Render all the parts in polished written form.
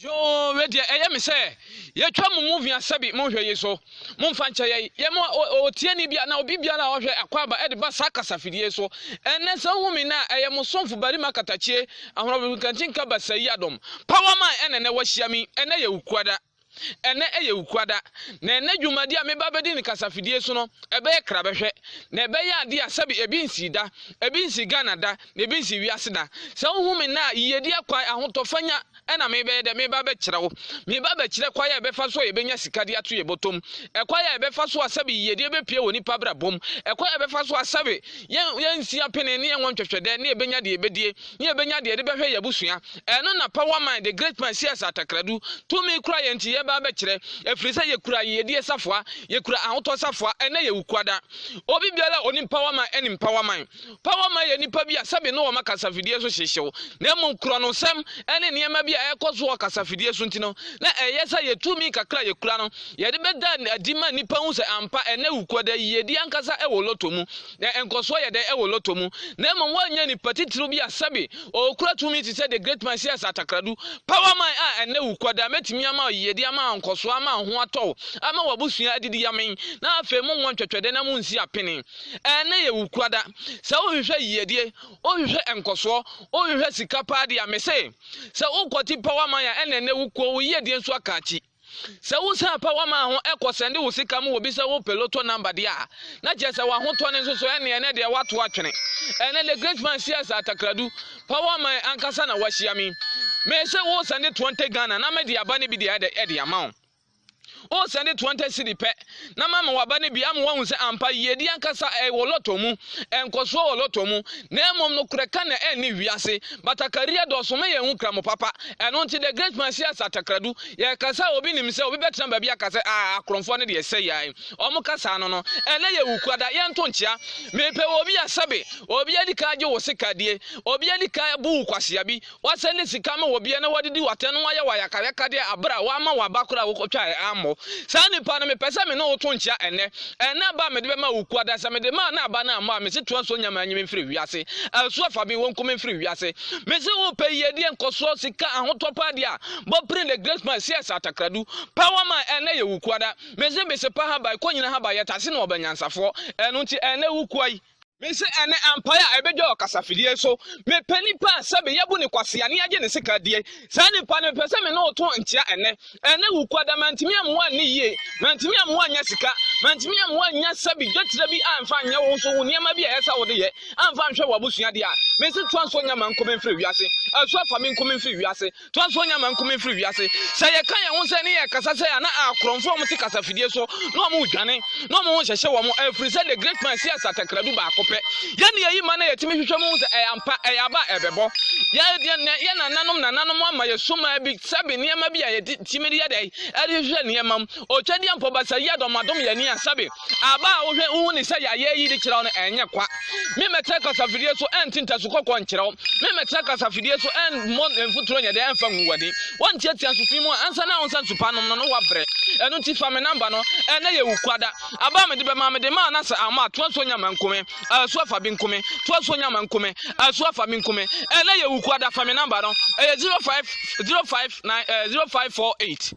Yo, ready, me say, ye twa mo movie asabi mo hwe yi so. Mo mfa nche ye mo otie ni bia na obi bia na ohwe akwaba e de ba sa kasafidie so. Enne se hu mi na eye mo somfo bari makatachie ahoro kantin ka ba sayi adom. Power man enne ne wahia mi enne ye ukuada. Ene eye ukwada na ene dwumadi a meba bedi ni kasafidie so no ebe ye krabehwe na ebe ye ade asabi ebi nsi da ebi nsi Ghana da na ebi nsi wiase da se hu me na yedi akwan ahotofanya ena meba ye de meba be kire wo meba be kire kwa ye be fa so ye benya sikade ato ye botom ekwa ye be fa so asabi yedi be pie woni pabra bom ekwa ye be fa so asabi ye nsi apene ne ye wontwetwede ne ye benya de ebedie ne ye benya de be hwe ye busua eno na power mind the great man CS Atakradu to me kura ye nti ba be kire efrisa ye kura ye die safoa ye kura ahoto safoa ene ye ukwada obi biala oni power man ye nipa bi asabe no ma kasafidie so hyehyew na mo kura no sam ene niema bi a ekozo kasafidie so ntino na eyesa ye tumi kakra ye kura no ye de beda adima nipa hu se ampa ene ukwada ye di ankasa e woloto mu na enkoso ye de e woloto mu na mo wanya ni patitiro bi asabe o kura tumi ti se the great man CS Atakradu power man a ene ukwada metimi ama ye di ama nkoso ama ho ato ama wabusua adidi yamen na afa mu nwontwetwede na mu nsi apene ene ye ukwada se wo hwehwe yedie o hwehwe enkoso o hwehwe sikapa de amese se ukoti power man ya ene ne wuko yedie nso akachi se wo sa power man ho ekosende wo sika mu obi se wo peloto number dia na je se wa ho to ne nso so ene de wato atwene ene the great man CS Atakradu power man ankasa na wahia mi me se wo sende 20 Ghana na me de abane bi de amount o send 20 cedi pe na mama wabane bi am won se ampa yedi ankasa e woloto mu enkoso woloto mu na emom no kureka na eni wiase batakaria do so me ye hu kramo papa eno nti the great man CS Atakradu ye kasa obi nim se obi betra ba bia kasa akronfo ne de se yai omo kasa no ene ye wukwada ye nto nchia mepe obi asabe obi adika age wo sekadie obi adika bu kwasea bi wasende sika ma obi na wadidi wateno waye wayakare kade abra wa ma wabakura wo kotwa amo sani pa na me pese me no oto nchia ene ba me de be ma wukwada sa me de ma na aba na ama me se to so nyama anyi me mfiri wiase so afa bi won ko me mfiri wiase me se wo pe yedi enkoso sika ahotopa dia bo pray the great man CS Atakradu power man ene ye wukwada me se pa ha ba ko nyina ha ba yetase na obanyansafo eno nti ene wukwai me se ene empire ebejo kasafidie so me panipa sabe yabu ne kwasea ne age ne sika die sa ne pa ne pese me no to ntia ene wukwada mantimi amwa ne yie mantimi amwa nya sika mantimi amwa nya sabe dwetira bi amfa nya wo so wo niema bi esa wo de ye amfa nhwe wabusua de a me se to anso nya manko me mfiri wiase aso afa me nko me mfiri wiase to anso nya manko me mfiri wiase sa ye kan ye ho se ne ye kasa se ya na akromfo mo ti kasafidie so no mo dwane no mo hyehye wo mo afiri se the great man CS Atakradu ba kope yani yayi mana yetimi hwehwe mu se eyampa eyaba ebebo ye nananom ama ye soma bi sabe niema bi ya timiri ya dai hwehwe niema otwadi ampo basa ya domadom ya ni asabe aba hwehwe hu ni se ya ye yi de kira no enye kwa me metra kasafidie so entinta so kokko nkira me metra kasafidie so mon enfuturo nya de enfa nwuwade wontiatia so fi mu ansa na onsa supanom no wabre eno ti fa me number no ene ye wukwada aba me de be ma me de ma na sa ama to so nya mankome aso afa bi nkome to so nya mankome aso afa mi nkome ene ye wukwada fa me number no 0548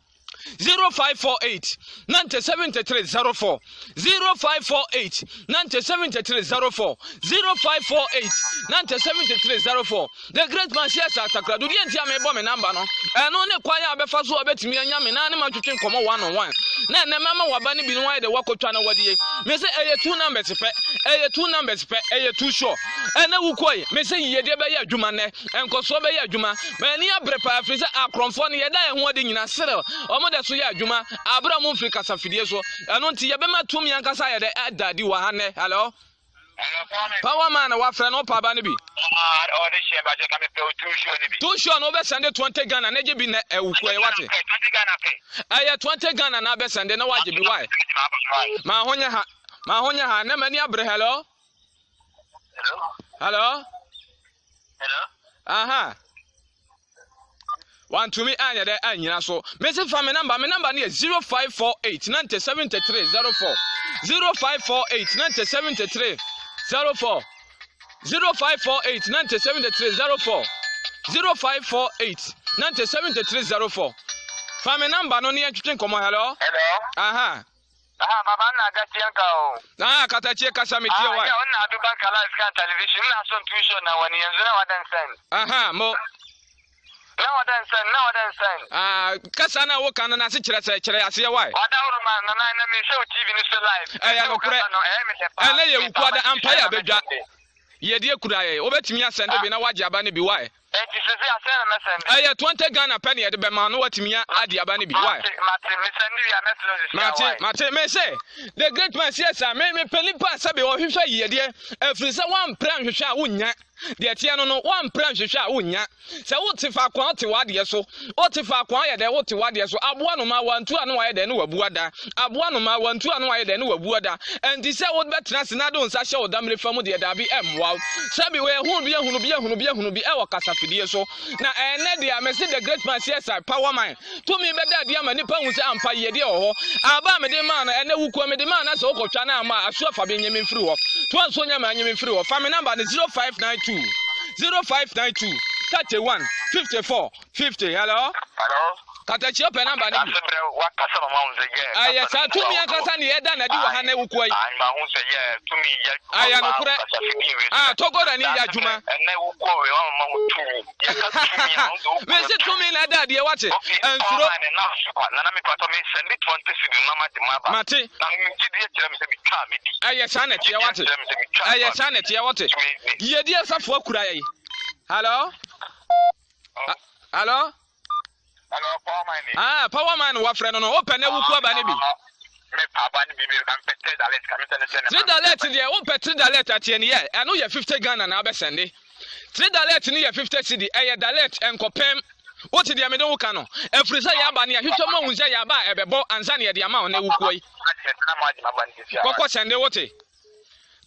0548 97304 0548 97304 0548 97304 the great man CS Atakradu die ntia me bo me number no eno ne kwa ya befa so obetimi anya me na ne ma twetwe nkomo 1-on-1 na ne mama wabane bi no de wakotwa na wadie me say eye 2 numbers pe eye 2 numbers pe eye 2 sure ene wukoye me say yede be ya adwuma ne enkoso be ya adwuma me ni abrepa afisa akromfo ne yeda ye ho de nyina sere omo so ya adwuma abra mu mfiri kasafidie so eno nti ye be matum yankasa ye de adadi wa ha ne hello power man wa frɛ no pa ba ne bi o de she ba je ka me pe o tu show no be send 20 Ghana na je bi na ewuko e wate 20 Ghana pe 20 Ghana na be send na waje bi why ma honya ha na mani abre hello aha one to me anya de anyina so me se fa me number ne 0548 97304 0548 97304 0548 97304 0548 907304 Family number no near chicken come hello. Hello. Aha. Baba na gati yanka o. Katachie kasa metie wa. Ya onna aduba kala scan television na so tuition na wani yanzu na wadan send. Aha, mo. Na wadan send. Kasa na wo kan na se kire ase ye why. Wada uruma na me show TV ni so live. No kure. Ele ye wukwada empire abedwa. Ye de kura ye. Obetimi asende bi na waje aba ne bi why. Enti se asende na send. 20 Ghana penny ye de be ma no watimi ade aba ne bi why. Mate me say the great man says me pelipa sabe wo hwehwe ye de afiri se wan pran hwehwe a wonya de tie no wan pran hwehwe a wonya se wo te fa kwa te wade so o te fa kwa ye de wo te wade so aboa no ma wantu anu wa ye de ne wabuada aboa no ma wantu anu wa ye de ne wabuada enti se wo betena se na do nsa hye wo damre fam de da bi emwa sabe we hunu bi e wo kasafidie so na ene de me say the great man says power man to me be da de ama nipa hu se ampa ye de ho aba me de ma na ene wuko me de ma na se okotwa na ama aso afa be nyame mfiri ho to anso nyama nyame mfiri ho family number is 0592 31 54 50 hello Katachi open number ni wa kasa mama unze ye aya sa tumi akasa ni eda na di wa ha na wuko yi ai ma unze ye tumi ye aya no kure togora ni ya juma ene wuko we wa mama utu ye ka tumi ya unze wuko me se tumi na da de wate ensuro na me pato me send it 20 cedi mama de maba mate na me gidi ye kire me se bi twa me di aya sa na tie wate aya sa na tie wate ye di asafo akura ye hello hello Power man. Power man wa frɛ no open na wuku aba ne bi. Me papa ni bi kan pete dalet kan sene. 3 dalet de wo pete dalet atie ne ye. Eno ye 50 Ghana na abesende. 3 dalet ni ye 50 cedi. Eye dalet enkopem. What de me do ka no. Efrisa ya aba ne ya hwetwa ma hunse ya aba ebebo ansa ne ye de ama na wuku yi. Kokko sende wote.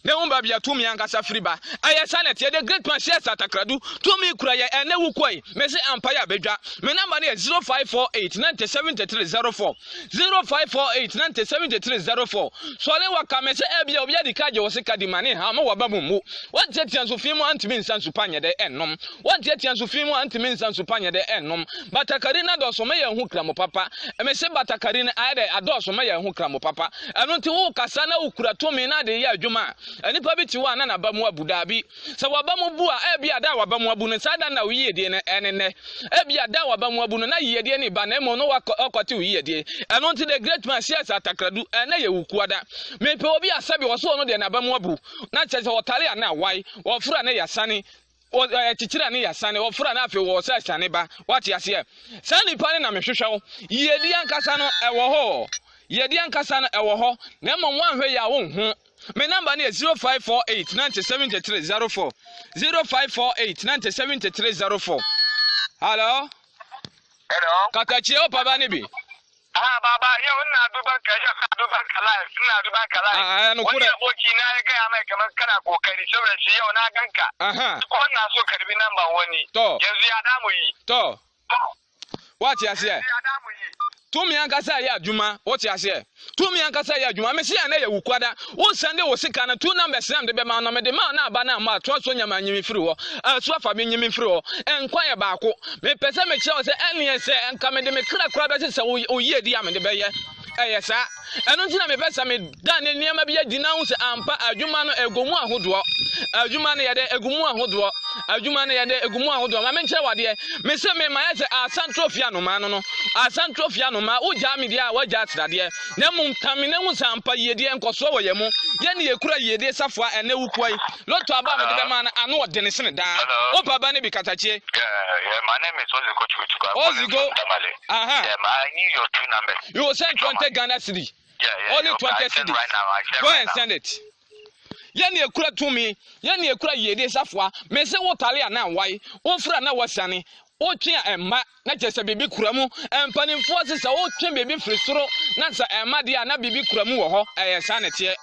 Ne umba bia tumi ankasa friba aya sanet ye the great man shares atakradu tumi kura ye ene wukoi me se empire abedwa me number ne 0548 907304 0548 907304 so le waka me se ebia obi adi kaje wo se kadimane ha ma waba mu won tiatian so fimu antimi nsansu panye de ennom won tiatian so fimu antimi nsansu panye de ennom batakari na do so me ye hu kramo papa me se batakari na ade ado so me ye hu kramo papa eno nti wo kasa na ukura tumi na de ye adwuma anipa bi ti wa na ba mu abuda bi se wa ba mu bu a e bia da wa ba mu abu ne sada na wo yie de ne enene e bia da wa ba mu abu no na yie de ne ba na mo no wakote wo yie de eno nti the great man shares atakradu ene ye wukuada me pe obi asabi wo so no de na ba mu abu na che se wotare ana wai wo fura na yasane o chichira ne yasane wo fura na afi wo sa sane ba wati ase sane pa ne na mehwehwe wo yie di ankasa no e wo ho yie di ankasa no e wo ho na mo wanhwe ya wo hu. My number is 0548 907304 0548 907304 Hello Katachi o baba ni bi baba ye wonna duba live ina duba live no kure boki na ga ya mai kamar kana kokari saboda shi yau na ganka ko na so karbi number wani yanzu ya damu yi to what you say tumi ankasa ya adwuma what you say tumi ankasa ya adwuma me se ya na ya wukwada wo sende wo sika na two numbers na de be ma no me de ma na aba na ma to so nyama nyimi firi ho so afa be nyimi firi ho enkwa ya baako me pese me kire wo se ene se enka me de me kra kra be se wo yie di am de be ye eyesa eno ntina me pese me dan ne niam bi adi na hu se ampa adwuma no egomu ahodo adwuma no ye de egomu ahodo adwuma no ye de egomu ahodo ma me nkire wade me se me ma ye se asantrofia no ma no asantrofia no ma uja me dia waja trade na mum tamine hu se ampa ye de enkoso wo ye mu ye ne ye kura ye de safo ene wukwai loto aba me de ma na ano ode ne sene da o baba ne bi katachie my name is Ozigo Chuchuka Ozigo I need your two numbers you will send 20 Ghana cedi only 20 cedi right now go and send it yani ekura tumi yani ekura yede safwa me se wotale ana wai wo fra na wasane o twe emma na chese bibi kuramu empanimfo se se o twe bibi firi soro na se emma dia na bibi kuramu wo ho eyesa ne tie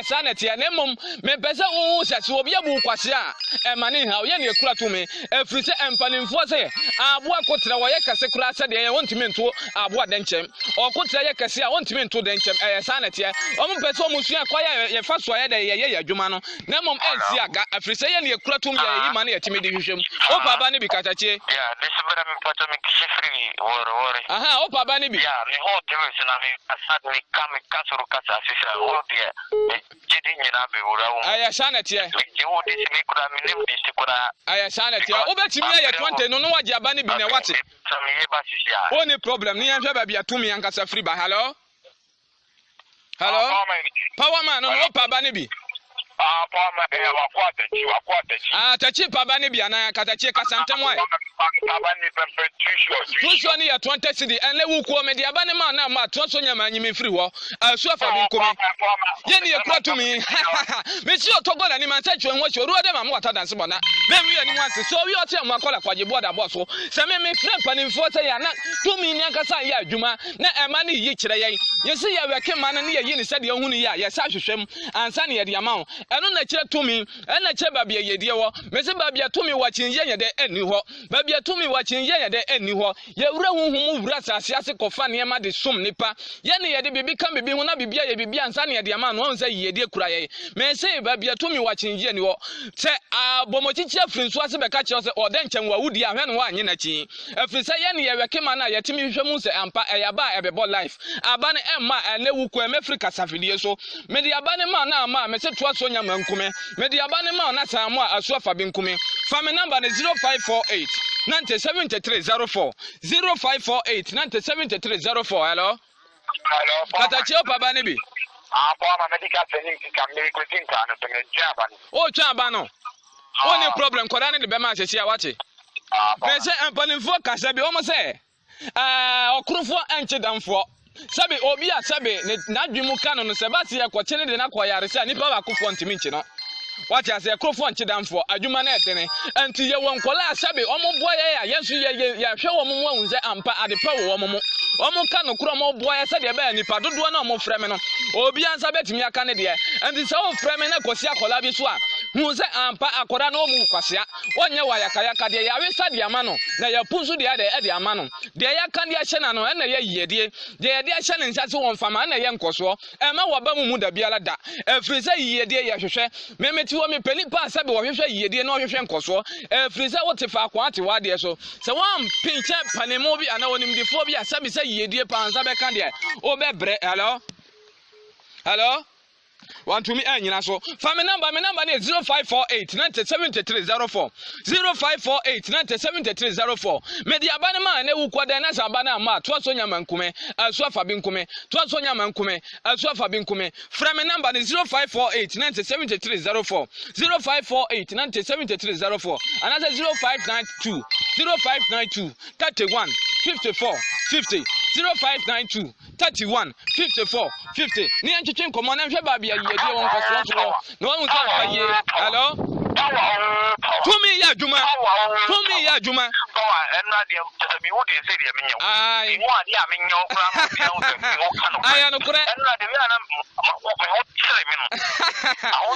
sa na tie na mom me pese wo se se obi abu kwase a e mane ha ye na ekura to me efiri se empanimfo se aboa kotra wo ye kase kura se de ye wontimi nto aboa denchem okotra ye kase a wontimi nto denchem sa na tie o mo pese o musua kwa ye fa so ye de ye adwuma no na mom ensi aga efiri se ye na ekura to me ye yi mane yetimi de hwehwem o baba ne bi katache ya desibara me pato me kishifri wore aha o baba ne bi ya me ho teme se na me asad me kam kasoro kasa sisa ho de jidi nyina be wura wo aya sa na tie je wo de se me kura me nem de se kura aya sa na tie o betimi ye 20 no waje aba ne bi na wate me ye ba sisi a o ni problem ni yanhwe ba bia tumi yankasa free ba hello power man no o baba ne bi power man wakwata tachi baba ne bi ana katachi kasantem wa baba ne pempe tuso ni ya 20 cedi enle wuko me dia ba ne ma na ma to so nyama nyimi free ho asu afa bi nkomi ye ni ekura tumi me si otogo na ni man sa chwe ho chwe ruo de ma mo wata dance bona me wi ani wanse so wi ote mo akola kwaje boda boso se me friend panimfo se ya na tumi ni akasa ya adwuma na ema ne yi kire yen yesi ya weke ma na ne ye ni se de hu ni ya ye sa hwehwem ansa ne ye de ama eno na kire tumi ena kire ba bia ye de wo me se ba bia tumi wa chin ye de eni ho ba bia tumi wa chin ye de eni ho ye wura huhum wura sase ase kofa ne ma de som nipa ye ne ye de bibi kan bibi hu na bibia ye bibi ansa ne ye de ama no on se ye de kura ye me se ba bia tumi wa chin ye ni ho se abomochichi afrin so ase be ka kire se o de nchen wa wudi ahwe no wa anye na chi afrin se ye ne ye weke ma na ye timi hwehwem se ampa eyaba ebebo life aba ne emma elewu ko emafrika safidie so me de aba ne ma na ama me se to aso nya mankume me de aba ne ma na samu aso afa bi nkume fa me number ne 0548 97304 0548 97304 hello katachi baba ne bi ma medical training ka me ko tinka no to me jaba ni o twa aba no o ni problem koda ne de be ma hyehyia wache me se empanimfo kasa bi o mo se okrofo enchedamfo sabe obi a sabe na dwemu ka no se ba se yakoche ne de na koyare se nipa ba kofo ntimi nchi no wati ase ekrofo nchedamfo adwuma na edene enti ye wonkola sabe omo boye ya yesu ye hwe wo mo ahunze ampa adepa wo mo omo ka no kro mo boye se de ba nipa dodo na omo freme no obi ansa betimi aka ne de enti se wo freme na kosi akola bi so a hunze ampa akora na omu kwasea onye wa yakayaka de ya wesa de ama no na ya punsu de de ama no de ya kan de ahye na no na ya yiyedie de ya de ahye ne nsase won fama na ya nkoso ema waba mu da biala da efiri se yiyedie ya hwehwe memeti wo me peli pa sabe wo hwehwe yiyedie na hwehwe nkoso efiri se wo te fa kwa ate wa de so se wan pinche panemo bi ana wonim defo bi asabe se yiyedie pa ansa be kan de o be bre hello want to me anyina so fa me number ne 0548 97304 0548 97304 me dia bane ma na wu kwada na sa bana ma to so nyama nkume asu afa bi nkume to so nyama nkume asu afa bi nkume fra me number ne 0548 97304 0548 97304 another 0592 31 54 50 0592 31 54 50 ni enchiche nkomo na hwe ba bia yedie won koso so no won sa fa ye hello tumi ya juma enna de mi wodi se de menyo ai mo ade a menyo kura mo bia wo ka no ai no kura enna de mi ana mo ko tsere mi no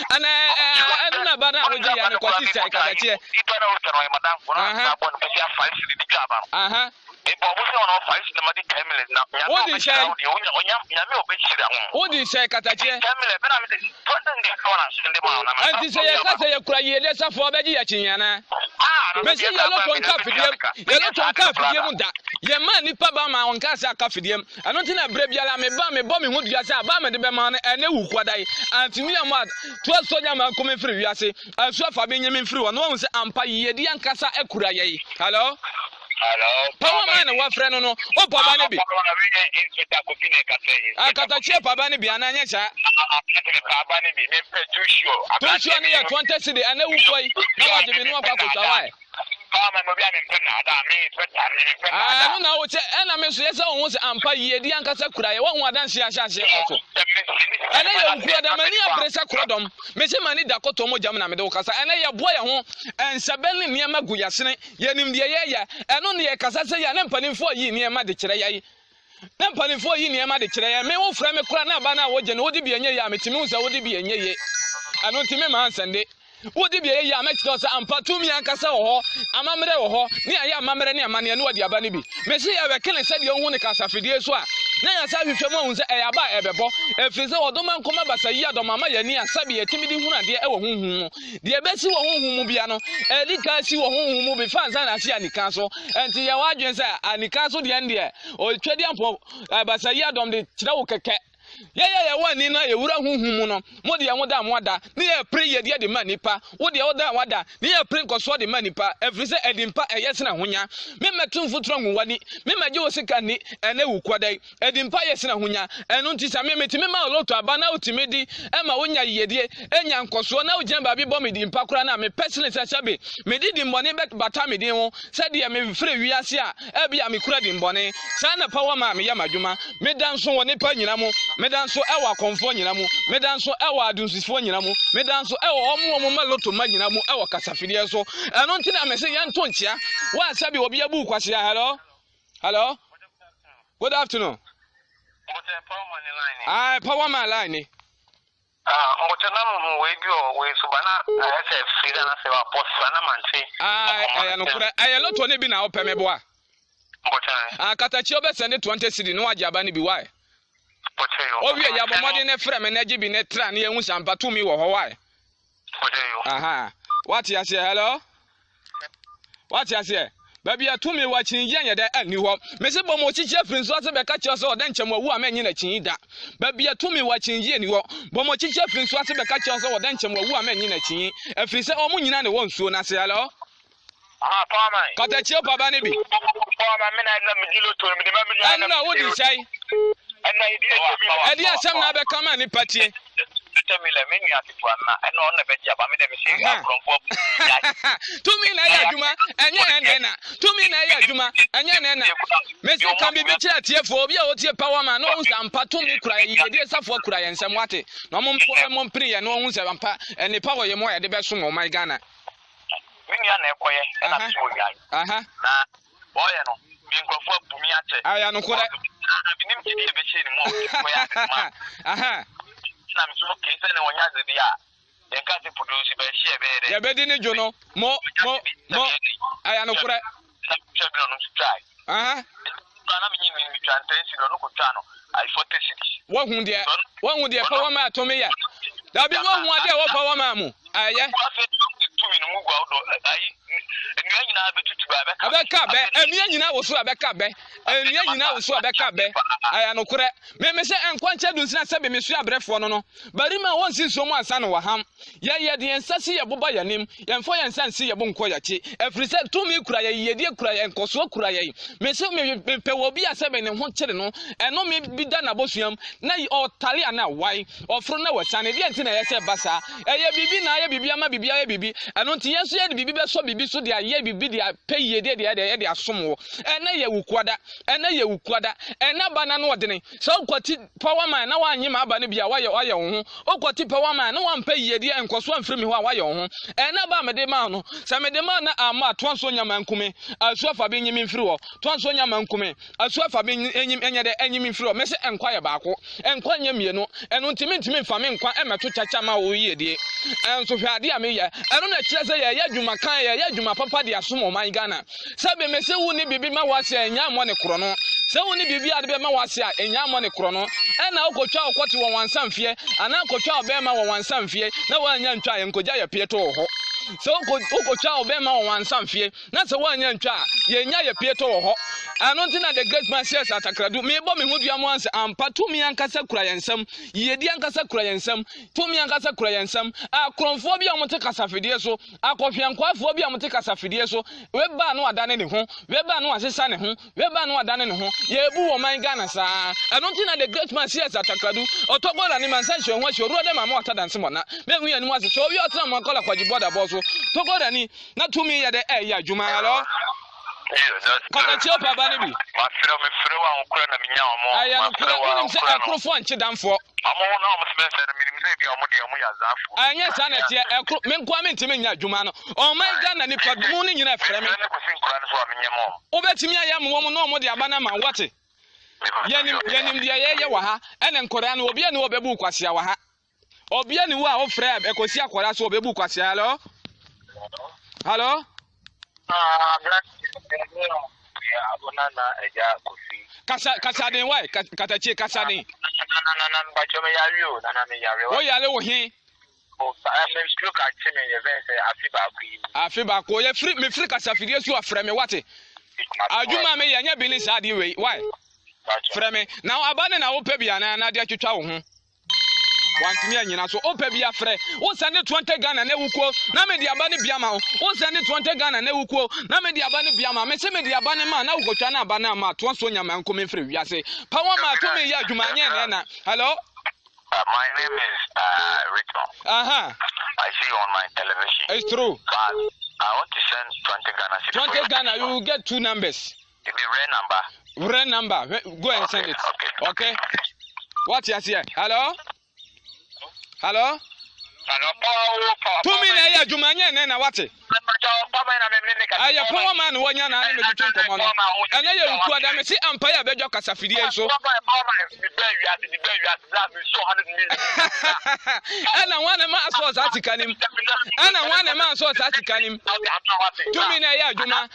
ana ba na roje ya ne ko si sai ka tie ipa na o tero madam kura na bon ko sia fa si di jaba aha Obusi ono faisi na madi 10 minutes na. Odi shey. Nyame obechira ho. Odi shey katachie. 10 minutes na me dey. Tonda ndi kona sende ma na. Anti say kasa ye kura ye le safo obeji ya chinyana. Me say ye lo tonka fidiem. Ye lo tonka fidiem da. Ye ma nipa ba ma onka sa aka fidiem. Ano nti na bre biala me bo me hu dua sa ba me de be ma na ene wu kwadai. Anti mi amad to so nya ma ko me firi wiase. Asu afa be nyame firi wo no hu se ampa ye di ankasa akura ye. Hello. Power man wa frɛ no o baba ne bi. Akatachie baba ne bi ananya cha. Baba ne bi me pe too sure. Too sure ne ya 20 cedi ana wu koi na wa de bi no akwa kotwa wa. Power man bi an pe na da me pe ta. No na wo che na me so yesa wo se ampa yedi ankasa kura ye wo hu adanse ahye koto. Ana ye nkura da mani abresa kurodom. Me se mani da koto mo jam na me de wo kasa ana ye boa ye ho ensabeli niema gu yasene ye nim de ye eno ne ye kasa se ya ne mpanimfo yi niema de kire ye na mpanifo yi niema de kire ye me wo fra me kura na aba na wo je no wodi bi enye ya metimi wo za wodi bi enye ye ano ntimi ma ansende wodi bi enye ya me kire so ampa tumi ankasa wo ho amamre wo ho ne ya amamre ne amane ne wodi aba ne bi me se ya wekele se de hu ne kasafidie so a na ya sa hwehwem ahun se e aba ebebo efrize odoma nkoma basa yi adoma ma yani asabi yetimi di hunu ade e wo hunhun de ebesi wo hunhun mu bia no edi ka si wo hunhun mu bi fansa na si anika so enti ya wadwen se anika so de ende o twedi ampo basa yi adom de kire wo keke ye wani na ye wura hunhun mu no mo de ye da moda ne ye pre ye de manipa wo de ye da wada ne ye pre nkoso de manipa efrize edimpa eyesena hunya me metum futuro nwani me maje wo sika ni ene wukwadai edimpa yesena hunya enu ntisa me metime ma loto aba na utimedi e ma wonya yedie enya nkoso na ugyan ba bi bo me dimpa kura na me personally sabe me di dimbone bet bata me din ho se de me frɛ wiase a e bia me kura dimbone sa na power ma me yamadwuma me danso wo ne pa nyina mo medanso ewa konfo nyina mu medanso ewa adunsifo nyina mu medanso ewa omo maloto ma nyina mu ewa kasafidie so eno ntina me se yanto ntia wa sabi obi abu kwase hello good afternoon power man line Mbotenam we bio we subana ese frida na se wa posana manti aya no kura aya loto ne bi na opemeboa mbotan katachi obesende 20 cedi no waje aba ne bi why owie ya bomode ne frɛ me na gibi ne tra ne ehu sampa tumi wo ho why aha what you say hello what you say baby atumi wa chin yenye da ani ho me se bomo chichi afrin so ase be ka che so oda ncham awu amenyi na chin da baby atumi wa chin ye ni ho bomo chichi afrin so ase be ka che so oda ncham awu amenyi na chin afri se omo nyina ne won suo na se hello Pama kata chi papa ne bi Pama me na me dilo to me de ma me na wo di sai edi asem na be kama ni patie temile me nua tipa na eno na be jaba me de me se akromfo tumi na ya adwuma enye na tumi na ya adwuma enye na me se kan bi kira tiefo obi a otie power man no unsampa tumi kura ye de safo kura ye nsem wate no mo mpiri ye no unsampa eni power ye mo ye de be so no my Ghana me nua na ekoye na so yan na boye no nkrofo bumi ache aya no kura abinim kidi e be che ni mo koya ma na mi so ke se ne wonya ze dia enka se produce be share be de ya be di ni jo no mo aya no kura na chebro no try na mi ni chantensi no ko tano ai 40 cities wo hu de power ma to me ya da bi wo hu ade wo power ma mu aya tumi no mu gwa do ai enua nyina abetutu ba abeka be enua nyina wo so abeka be enua nyina wo so abeka be aya no kure me se enkwanche du nsina se be me so abrefo no bari ma won si so mu ansa no waham ye de ensasi ye boba yanim ye mfo ye nsansi ye bo nko yachi efri se tumi kura ye yedie kura ye nkoso kura ye me se me pe wo bi asebe ne ho kire no eno me bi da na bosuam na o tale ana wai ofro na wasane de ntina ye se basa eye bibi na ye bibi ama bibi ye bibi eno nti ye so ye bibi be so bibi so de aye bibi de peye de asomwo ena ye wukwada ena bana no odene so kwati power man na wanyi ma aba ne bia waye wo ho okwati power man na wampa yede enkoso amfremi ho a waye wo ho ena ba mede ma no se mede ma na ama to anso nyama nkume asu afa be nyimi mfiri wo to anso nyama nkume asu afa be enyede enyimi mfiri wo me se enkwa ye baako enkwa nya mienu eno ntimi mfa me nkwa emeto chacha ma wo yede enso hwe ade a me ye eno na kire se ye adwuma kan ye adwuma papa de asom my Ghana sabe me se wu ni bibi ma wase enya mo ne kro no se wu ni bibi ade be ma wase a enya mo ne kro no ena okotwa okote won wansamfie ana okotwa obema won wansamfie na wanya ntwa ye nkoja ye pieto ho so okotwa obema won wansamfie na se wanya ntwa ye nya ye pieto ho ano ntina the great man says atakradu me bo me hodua mo anse ampa tumi ankasa kura yensam yedi ankasa kura yensam tumi ankasa kura yensam akromfo bi amote kasafidie so akofyankwafo bi amote kasafidie so we ba no adane ne ho we ba no asesa ne ho we ba no adane ne ho ye bu wo man Ghana saa ano ntina the great man says atakradu otogola ni man sanche ho hwe ru de mama otadanse mona me hu yanu ase so obi otena mo akola kwaji border boss so togola ni na tumi ye de ya adwuma alo kata chi opa ba ne bi ma frɛ wa nkura na minya omo aya nkura wonim se akrofo anche danfo omo na omo se be minim se bi omo de omo ya zafo anya sa na tie me nkwa me ntimi nya adwuma no o man Ghana ni padumu ni nyina frɛ me ne ko sin nkura no so minya mo obetimi aya mo no omo de aba na ma wate Yenim dia ye wa ha ene nkora no obi ani obebu kwasia wa ha obi ani wo a ofre ekosi akwara so obebu kwasia hello abonana eja kofi kasa den why katachi kasa den na ba chome yare o na me yare o yare wo hin o me stroke a chime ye be say afi ba ko ye free me free kasa fidie so afre me wate adwuma me ye nya bini sa de we why frɛ me na abane na wo pɛ bia na de atwetwa wo ho wantumi anyina so wo pɛ bia frɛ wo send 20 Ghana na wuko na me de abane bia ma wo send 20 Ghana na wuko na me de abane bia ma me se me de abane ma na wukotwa na abane ma to so nyama nkomi frɛ wiase power ma to me ya adwuma nye na hello my name is Richmond. I see you on my television. It's true. But I want to send 20 Ghana. 20 Ghana, you will get 2 numbers. It be rare number. Go and send it. Okay. What you say? Hello? Hello? Hello? 2 minutes ya jumanya na what? Aya power man wonya na me tutu nkomo no. Anya ye nku ada me si empire bejo kasafidie so. Ana wane ma aso za tikanim. Ana wane ma aso za tikanim. 2 minutes ya juma.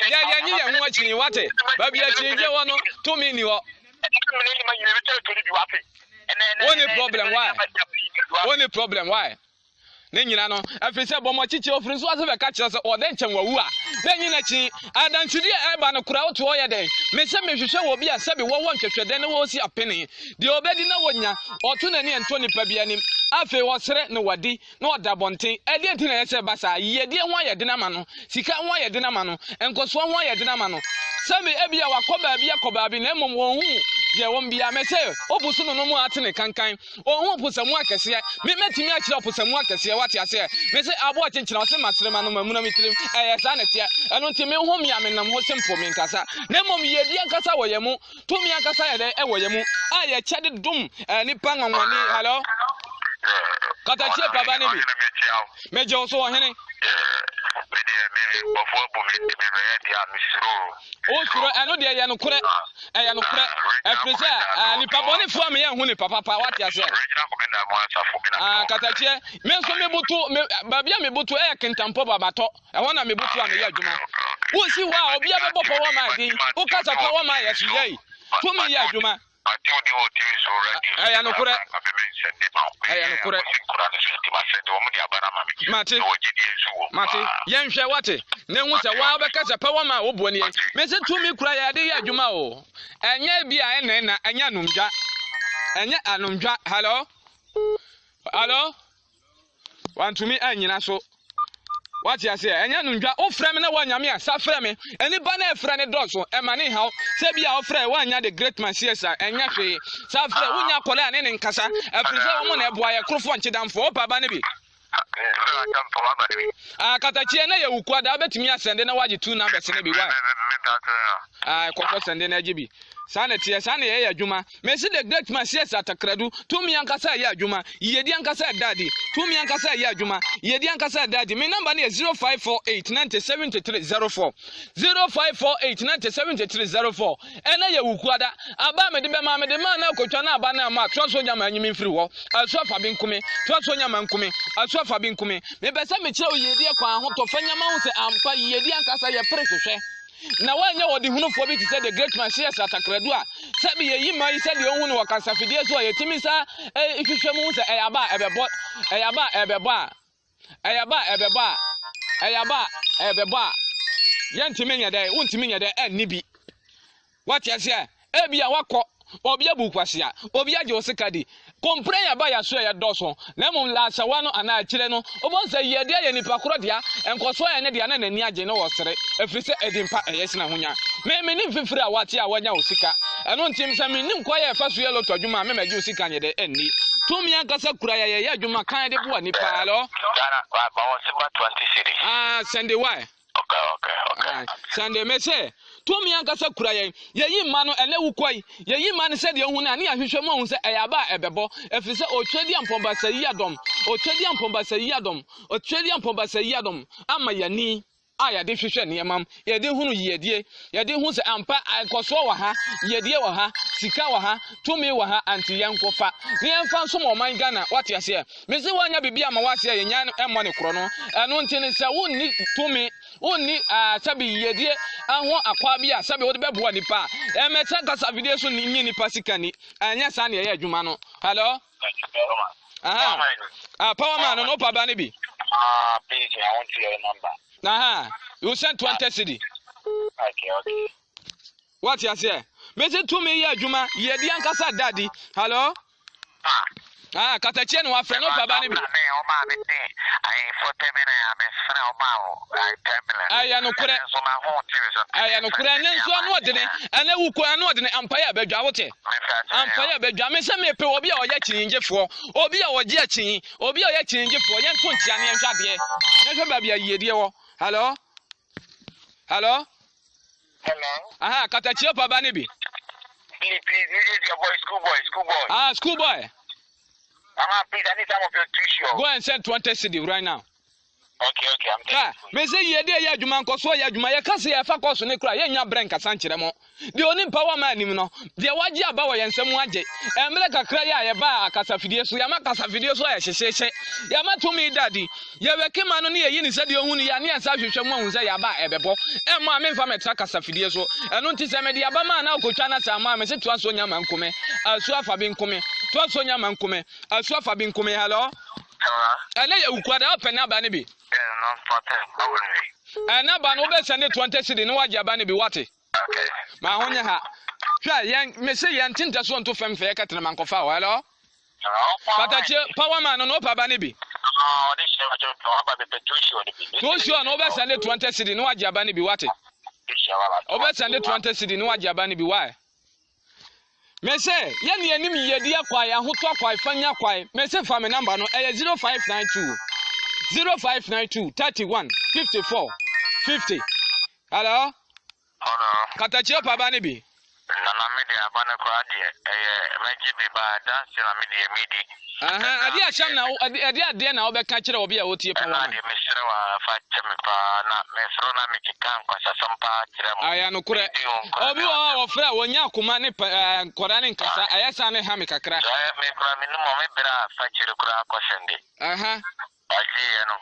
Ya nyi ye ho akini wate. Ba bia chinje wono 2 minutes wo. Only problem why? Ne nyina no afiri se bomo chiche ofiri so ase be ka kire se ode nchen wawu a na nyina chi adanchudi e ba no kura woto oye den me se me hwehwe wo bi a se be wo ntwetwede ne wo si apene de obedi na wonya oto na ne ento nipa bia nim afi wo sere ne wadi na oda bonten e de ntina yese basa ye de ho aye de na ma no sika ho aye de na ma no enkoso ho aye de na ma no se me e bia wakoba bia koba bi na mom wo hu ye won bia me se obusu no mu atene kankan o hu opusamu akese me metimi akire opusamu akese wati ase me se abo chinchina o se masrema no mamuna mitrim sa na tie eno ntimi hu me amenam ho simple me nkasa na mom ye di nkasa wo ye mu to me nkasa ye de wo ye mu a ye chede dum ni panwanwani hello katachi baba ne bi me je so ohene o suro eno de ye no kure e no kure e frisa ni pabone fu am ye hu ni papa wati ase katachi me so me butu babia me butu e kentampo babato e wona me butu am ye adwuma wo si wa obi abebo power ma din o kasa power ma ye suyei to me ye adwuma no kure no kure mate yenhwe wate ne hu se wa obekasa power ma wo buani me se to me kura ya de ye adwuma o enye bia ene na enya numdwa enye anumdwa hello want to me anyina so what you say enya numdwa o frɛ me na wanyame a sa frɛ me eni ba na frɛ ne dɔso e ma ne haw se bia o frɛ wanya the great man siesa enya hwe sa frɛ wonya kola ne nkasa afiri sɛ wo mo na eboa ye krofo nchidamfo o paba ne bi katachi na ye wukwa da betimi asende na waje 2 numbers ne bi wa kokko sende na agibi sana tie sana ye adwuma me se the great man siesa atakradu to mi ankasa ye adwuma yedi ankasa daddy to mi ankasa ye adwuma yedi ankasa daddy me number na 0548970304 0548970304 ena ye wukwa da aba me de be ma na akotwa na aba na ma to so nya ma anyimi mfiri ho aso afa bi nkome to so nya ma nkome aso afa bi nkome me be se me kire yedi akwa ho to fanya ma hu se ampa yedi ankasa ye prehwehwe na wanya wodi hunufo bi tise the great man siesa atakradu a sabi ye yima yi se de ohun no wakasafidie so yetimi sa hwehwe mu se eyaba ebebo yentimi nya dai untimi nya dai enni bi what you say ebia wakọ obi abukwase a obi age osikadi complain aba ya so ya doso na mum la sawa no ana akire no obonsa ye de ya nipa koro dia enkoso ya ne dia na nani age no wosere afrise edimpa eyesina honya me ni mfifiri a wate a wanya osika eno ntim sa me nim kwa ya fa so ye loto adwuma me magi osika nye de enni tumi ankasa kura ya adwuma kan de bo nipa alo ba won 20 series Sunday why okay Sunday me say tumi ankasa kura ye yi ma no ene wukoi ye yi ma no se de hu na ne ahwehwe mo hu se eyaba ebebo efise otwedi ampomba sayi adom otwedi ampomba sayi adom ama yani a yɛde hwehwɛ nneɛma yɛde hunu yɛdie yɛde hu sɛ ampa nkɔsoɔ wɔ ha yɛdie wɔ ha sika wɔ ha tumi wɔ ha anti yɛnkɔfa ne yɛmfa nso ma ɔman Ghana wate aseɛ mesi wanya bibi ama waseɛ yɛnya ɛmmɔ ne korɔ no ɛno nti ne sɛ wonni tumi wonni sabi yɛdie aho akwa bi a sabi wode bɛboa nipa ɛmɛta kasa video so nye nipa sika ni ɛnyɛ saa ne yɛyɛ adwuma no hello power man no pa ba ne bi please I want your number you send 20 cedi okay what you say me say to me yɛ adwuma yɛdi ankasa dadi hello katachie no wa frɛ no pa ba ne bi aya no kure ne nso ano odene ana wuko ano odene ampaya abadwa wote ampaya abadwa me se me pe obi a ɔyɛ kyinjefo obi a ɔgye akyin obi a ɔyɛ kyinjefo yɛ nto ntia ne nhwade ne hwɛ ba bia yedie wɔ hello katachie pa ba ne bi please this is your boy school boy please I need some of your tissue go and send 20 cedi right now okay I'm telling you me say yede ya adwuma nkoso ya adwuma ye kase ya fa koso ne kura ye nya brɛ nkasa nkyerɛ mo de oni power man nim no de wagye aba wɔ yɛnsɛm agye emre kakra ya ye ba akasa fidie so ya ma kasa fidie so ya hyehyehye ya ma to me dadi ye weke ma no ne ye ni sɛ de ohunu ya ne ansa hwehwɛ mo ahun sɛ ya ba ɛbɛbɔ ma me mfa metra kasa fidie so ɛno nti sɛ me de aba ma na okotwa na sa ma me se to aso nya man kome asu afa bi nkome to aso nya man kome asu afa bi nkome hello ɛna ye ukwada open aba ne bi na ba no be send 20 cedi no wagye aba ne bi wate okay ma honya ha hwa yen me se yen tinta so nto fem fe ye katena man kofa wa hello patache power man no pa aba ne bi this is aba be tissue to sure no be send 20 cedi no wagye aba ne bi wate obe send 20 cedi no wagye aba ne bi why me say ye ne anim yedi akwa ya hoto akwa fanya kwa me say fa me number no 0592 31 54 50 hello katachie pa ba ne bi na media abana kwa de meji ba dance na media adi acham na adi na obeka kire obi a otie pa wa de mesere wa fa cheme pa na mesero na mekikan kwa sasampa kire mo aya no kure obi wo fra wonya akoma ne nkora ne nkasa ayasa ne ha me kakra me kura me no me bra fa kire kura akosende aji no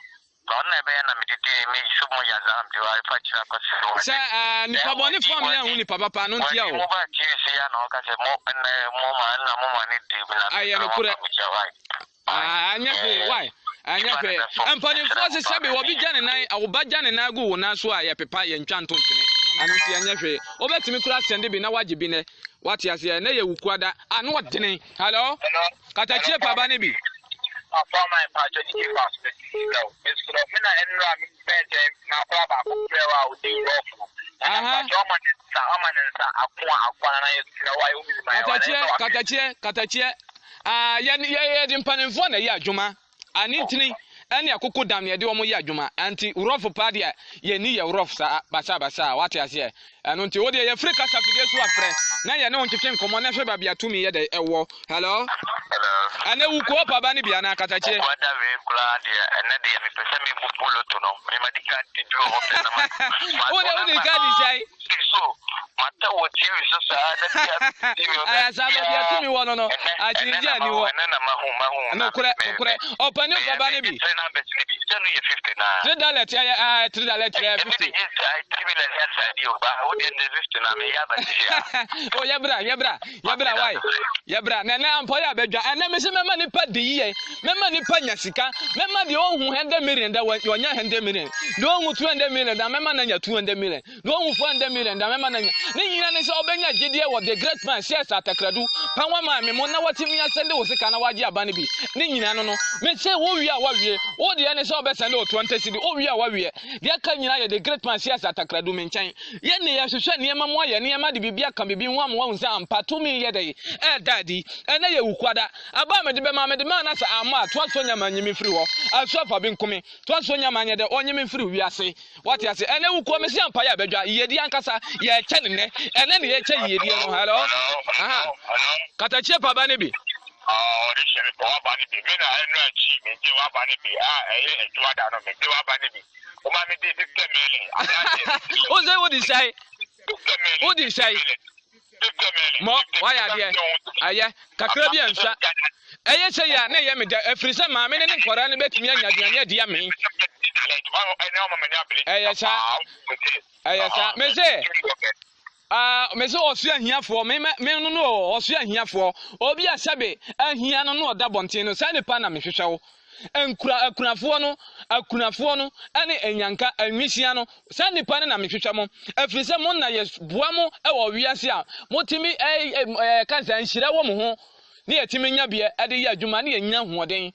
na be na medidi me sumo ya za amdi wa fa kire akosende sa ni pa boni fo me ya hu ni papa pa no ntia o mo ba ti se ya no ka se mo ma ne di na aya no kure anya fe why anya fe ampani fo se sabe wo bi gane nan awoba gane nan go wona so a ye pepa ye ntwa ntontene anu ti anya fe obetimi kura sende bi na wagye bi ne wate ase na ye wukuada anu odene hello katachie pa ba ne bi for my patch ni fast it's for me na enra mi pete na kwa ba ko prewa o dey rough katachie ye di mpanimfo na ye adwuma anintini ene akoko dam ne de wo ye adwuma anti rough pa de ye ni ye rough sa basa wate ase eno nti wo de ye free kasa fide so afre na ye ne won twetwe nkomo na hwe ba bia tumi ye de ewo hello ane wuko pa ba ne bia na katachie wada we kula de ene de me pese me bubulo to no me madika ti do ho pe na ma wo de ka di sai so mata wo ti so sa da ti aya sa ba bia tumi wo no ajinje ani wo na mahu no kure opani pa ba ne bi $3 ya $3 oh yabra why yabra na ampo ya bedwa ena me se mema ni pa de yiye mema ni pa nya sika mema de ohun 100 million da wonya 100 million de ohun 200 million da mema na nya 200 million de ohun 400 million da mema na nya ni nyina ne se obenya gidie wo the great man CS Atakradu panwa ma me mo na watimi asende wo sika na waje aba ne bi ni nyina no me se wo wi a wawie wo de ne se obesende o 20 cedi wo wi a wawie de aka nyina ye the great man CS Atakradu me nkyɛn ye ne ye hwehwɛ niema mo ye niema de bibia ka bibi ho am wo nsa ampato mi ye de dadi ena ye wukwada aba me de be ma na sa ama to aso nyama nyimi firi ho aso afa bi nkome to aso nyama nye de onyimi firi wiase what you say ena wukwo me si ampa ya badwa ye di ankasa ye kye ne ena ne ye kye ye di no hello katachie pa ba ne bi this is for ba ne bi me na enu achi me je wa ba ne bi eye ejuada no me je wa ba ne bi O ma me di 50 million. O say what is say? What is say? Mo why are aye kakra bi ansa eye say ya na ye me da afiri say ma me ne nkora ne betumi anya aduane ade ame eye sa me say me say osu ahiafo me no no osu ahiafo obi asabe ahia no no oda bonten no sai ne pa na me hwehwe wo akunafo no ane enyanka anwisia no sai ne pa na me hwehwe mo afiri say mo na ye boa mo e wo wiase a motimi kansa nhira wo mo ho ne yetimi nya bia ade ye adwuma ne yenya hoɔden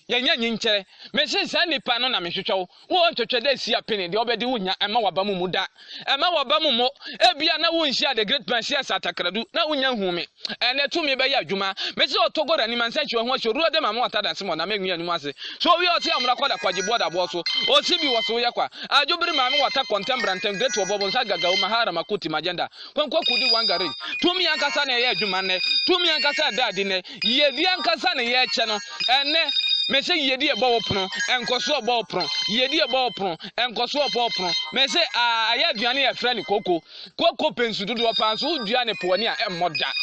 yenya nyinkere me se sa nipa no na me hwehwe wo ntwetwe da si apene de obedi wunya ema waba mu da ema waba mu mo ebia na wo nhia the great man sia satakradu na wunya hume ene tumi be ya adwuma me se otogora ni man sa hwe ho hwe ruo de ma mo atada se mo na menwi anu ase so wi oti amra kwada kwaje boda bo so o si bi wo so ye kwa adwobiri ma me wata contemporary great obobo nsa gaga o mahara makuti magenda kwankwa kudi wangare tumi ankasa na ye adwuma ne tumi ankasa da adi ne ye di ankasa na ye che no ene me say yedi ebo opron enkoso obo opron yedi ebo opron enkoso obo opron me say aya aduane ya frɛ ne koko pensududu opanso uduane poani a emmoda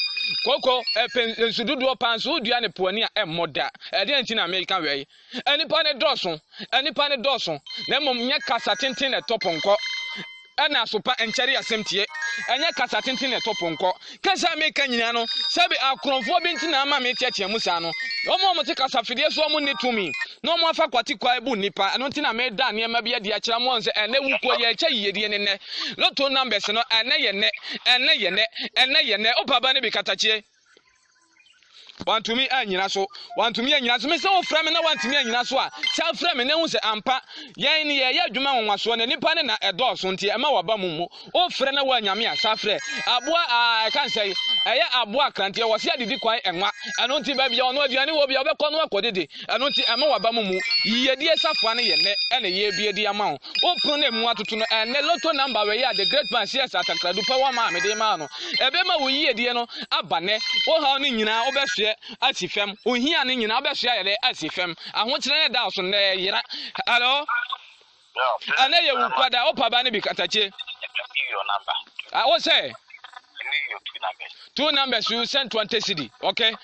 koko pensududu opanso uduane poani a emmoda e de nti na American wey enipa ne dɔso na mom nya kasa tenten na toponko ana sopa enkyere asemtie enye kasa tenten na toponko kasa American nyina no sabe akronfo bi nti na ama me tiatia musa no omo te kasa fidie so omo ne tumi no mo afa kwati kwa ebu nipa eno nti na me da ne ma bia dia kira mo nse ene wuko ye kya yedie ne lotto numbers no ene ye ne opaba ne bi katachie wantumi anyina so me se wo frame na wantumi anyina so a sa frame na hu se ampa yen ne ye adwuma wonwaso na nipa ne na edoso nti ema waba mumu o frɛ na wanyame a sa frɛ aboa kan say eye aboa krante wo se adidi kwan enwa eno nti ba bia ono aduane wo bia obekɔ no akodede eno nti ema waba mumu yiyedie safo ne ye ne ene ye bia di ama ho o pro na emu atoto no ene lotto number we ya the great man cs atakradu power ma me de ma no ebe ma wo yiyedie no abane wo ha no nyina obehwe asifem ohia ne nyina obehwe yele asifem ahokyere ne da so na yira hello ana ye wu kwada opaba ne bi katache Your number. What say? Your two numbers you send 20 cedi, okay?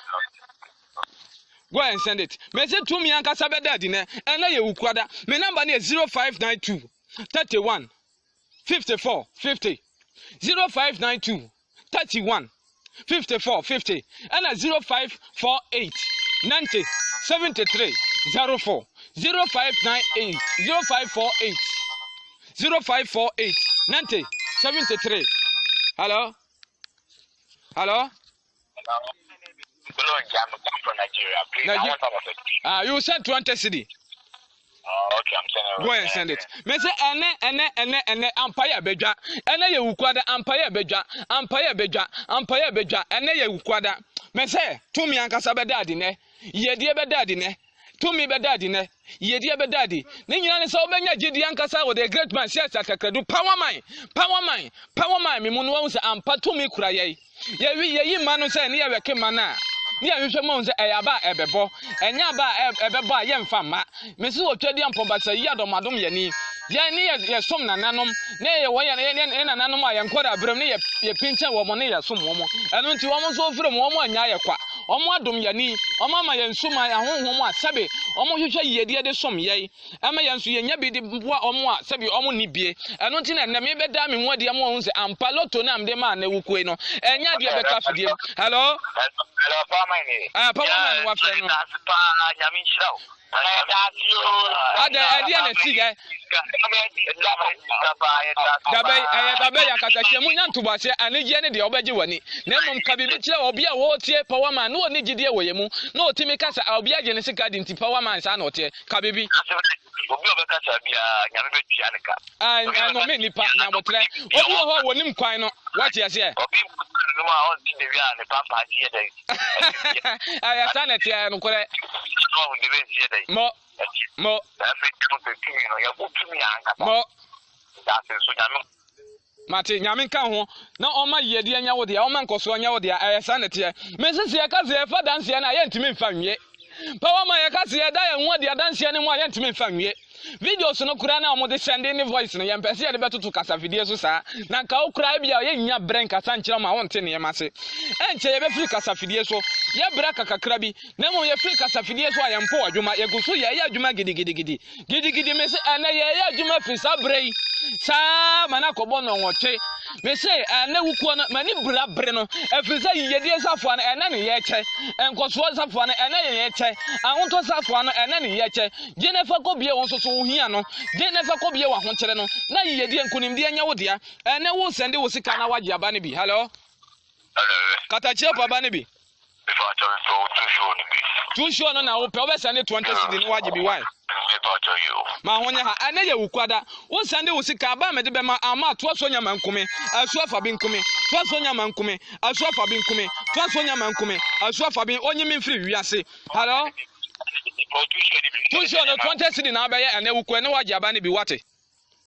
Go and send it. Me say to me ankasa beda di ne ena ye wukwada. Me number ne 0592 31 54 50. 0592 31 54 50 and 0548 90 73 04 0598 0548 0548 90 73. Hello? From Nigeria, please. You sent 20 cedi. Okay, I'm sending it. Go and send it. Me say ene empire bedwa. Ene ye wukwada empire bedwa. Ene ye wukwada. Me say tumi ankasa bedadi ne. Yedie bedadi ne. Tumi bedadi ne. Yedie bedadi. Ne nyina ne say obenya gidi ankasa wo the great man sia atakradu power mind. Me munu wo say ampa tumi kura ye. Ye manu say ne ye weke mana. Ni ahwehwe mo nse eyaba ebebo enya ba ebebo a ye mfa ma me se otwadi ampobasa yi adomadom ye ni ye som nananom ne ye wo ye nananom a ye nkora abrem ne ye pinche wo mo ne ye som wo mo eno nti wo mo so ofre mo mo anya ye kwa omo adom ye ni omo ama ye nsoma ahonhom a sabe omo hwehwe yedie de som ye ama ye nso ye nya bi de boa omo a sabe omo ni bie eno nti na me beda me ho de mo ho nse ampa lotto na amde ma na wukue no enya de beka fidie hello Power man wa friend no Ada na siga Dabai yakatache munya ntubase anigye ne de obeje wani na mom ka bibi kire obi a wo tie power man no ni gidie wo yemu na otimi kasa obi agye ne sika di nti power man sa na otie ka bibi obi obekasa bia nyame betua ne ka no me nipa na botre obi ho wonim kwan no wati ase obi no ma on ti de bia ne papa tie dai aya sana tie no kore no de be tie dai mo Mate nyame ka ho na oma yedi anya wo de oma nkoso anya wo de ayesa ne te me sese ya ka ze fa danse na ye ntimi mfa nwie Power my kasi ya da ya nwadi adanse ne mu ayentime fa nwie. Videos no kura na omode send ne voice no yempese ya de betutu kasa video so saa. Na nka okura bia ye nya bren kasa nkyira ma wonte ne yemase. Enche ye be free kasa video so. Ye bra kakakra bi. Na mo ye free kasa video so ayempo adwuma ye guso ye ya adwuma gidigidi. Gidigidi me se ana ye ya adwuma fi sa brei. Sa mana kobo no nwoche. Me say na wukuo no mani bra bre no efisa yedie safo no ena ne yeche enkoso safo no ena ne yeche ahonto safo no ena ne yeche Jennifer kobie won so so hia no Jennifer kobie wa ho kyere no na yedie nkunimde anya wodea ena wo sende wo sika na wagye aba ne bi hello katachie pa aba ne bi if I tell you tu show no na wo pe wo sende 20 cedi no wagye bi why ma honya ha ene ye wukwada wo sande wo sika ba me de be ma ama to so nya mankume asu afa bi nkume to so nya mankume asu afa bi nkume to so nya mankume asu afa bi onyi me free wiase hello tu show no 20 cedi na ba ye ene wukwa ene wagye aba ne bi wate